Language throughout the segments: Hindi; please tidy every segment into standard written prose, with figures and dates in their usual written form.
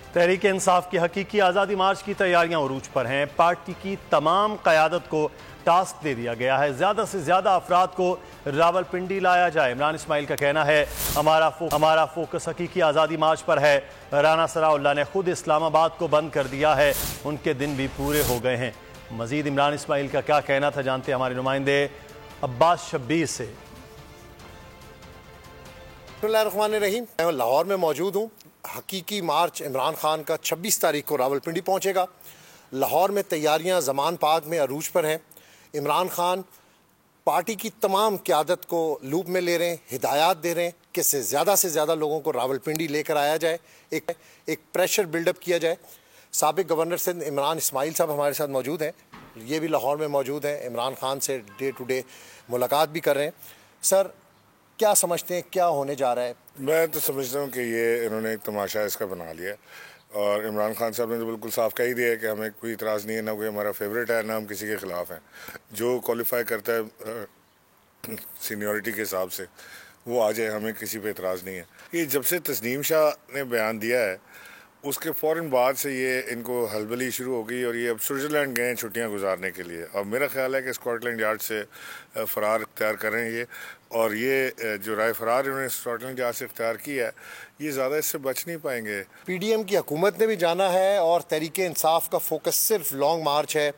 तहरीक इंसाफ की हकीकी आज़ादी मार्च की तैयारियां उरूज पर हैं। पार्टी की तमाम क़यादत को टास्क दे दिया गया है, ज़्यादा से ज़्यादा अफराद को रावलपिंडी लाया जाए। इमरान इस्माइल का कहना है हमारा फोकस हकीकी आज़ादी मार्च पर है। राना सनाउल्लाह ने खुद इस्लामाबाद को बंद कर दिया है, उनके दिन भी पूरे हो गए हैं। मजीद इमरान इस्माइल का क्या कहना था, जानते हैं हमारे नुमाइंदे अब्बास शब्बीर से। बिस्मिल्लाहिर्रहमानिर्रहीम, मैं लाहौर में मौजूद हूँ। हकीकी मार्च इमरान खान का 26 तारीख को रावलपिंडी पहुँचेगा। लाहौर में तैयारियाँ ज़मान पाक में अरूज पर हैं। इमरान खान पार्टी की तमाम क़यादत को लूप में ले रहे हैं, हिदायत दे रहे हैं कि से ज़्यादा लोगों को रावलपिंडी लेकर आया जाए, एक प्रेशर बिल्डअप किया जाए। साबिक गवर्नर सिंध इमरान इस्माइल साहब हमारे साथ मौजूद हैं, ये भी लाहौर में मौजूद हैं। इमरान खान से डे टू डे मुलाकात भी कर रहे हैं। सर, क्या समझते हैं क्या होने जा रहा है? मैं तो समझता हूँ कि ये इन्होंने एक तमाशा इसका बना लिया और इमरान खान साहब ने तो बिल्कुल साफ कह ही दिया है कि हमें कोई इतराज़ नहीं है, ना कोई हमारा फेवरेट है, ना हम किसी के ख़िलाफ़ हैं। जो क्वालिफाई करता है सीनियरिटी के हिसाब से वो आ जाए, हमें किसी पे इतराज़ नहीं है। ये जब से तस्नीम शाह ने बयान दिया है उसके फ़ौरन बाद से ये इनको हलबली शुरू हो गई और ये अब स्विट्ज़रलैंड गए हैं छुट्टियां गुजारने के लिए। और मेरा ख्याल है कि स्कॉटलैंड यार्ड से फ़रार इख्तियार कर रहे हैं ये, और ये जो राय फ़रार इन्होंने स्कॉटलैंड यार्ड से इख्तियार किया है, ये ज़्यादा इससे बच नहीं पाएंगे। PDM की हुकूमत ने भी जाना है और तहरीक इंसाफ का फोकस सिर्फ लॉन्ग मार्च है।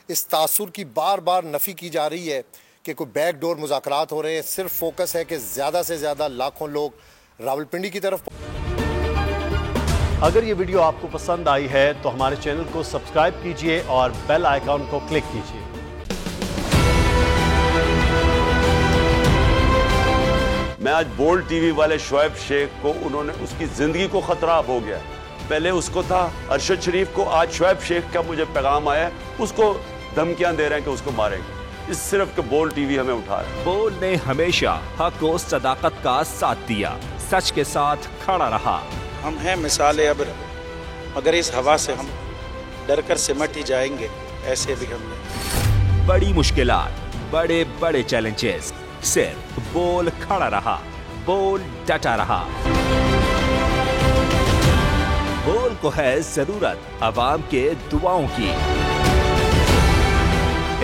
इस तासुर की बार बार नफ़ी की जा रही है कि कोई बैक डोर मुज़ाकरात हो रहे हैं। सिर्फ फोकस है कि ज़्यादा से ज़्यादा लाखों लोग रावलपिंडी की तरफ। अगर ये वीडियो आपको पसंद आई है तो हमारे चैनल को सब्सक्राइब कीजिए और बेल आइकॉन को क्लिक कीजिए। मैं आज बोल्ड टीवी वाले शोएब शेख को, उन्होंने उसकी जिंदगी को खतरा हो गया। पहले उसको था अरशद शरीफ को, आज शोएब शेख का मुझे पैगाम आया है, उसको धमकियां दे रहे हैं कि उसको मारेंगे। इस सिर्फ के बोल्ड टीवी हमें उठा रहा है। बोल्ड ने हमेशा हक और सदाकत का साथ दिया, सच के साथ खड़ा रहा। हम हैं मिसाले अब, मगर इस हवा से हम डरकर सिमट ही जाएंगे, ऐसे भी हमने। बड़ी मुश्किलात, बड़े बड़े चैलेंजेस, सिर्फ बोल खड़ा रहा, बोल डटा रहा। बोल को है जरूरत अवाम के दुआओं की।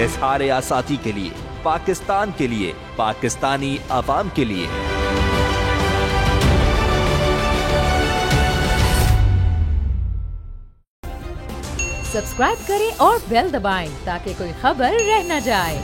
इज़हार आसाती के लिए, पाकिस्तान के लिए, पाकिस्तानी अवाम के लिए। सब्सक्राइब करें और बेल दबाएं ताकि कोई खबर रह न जाए।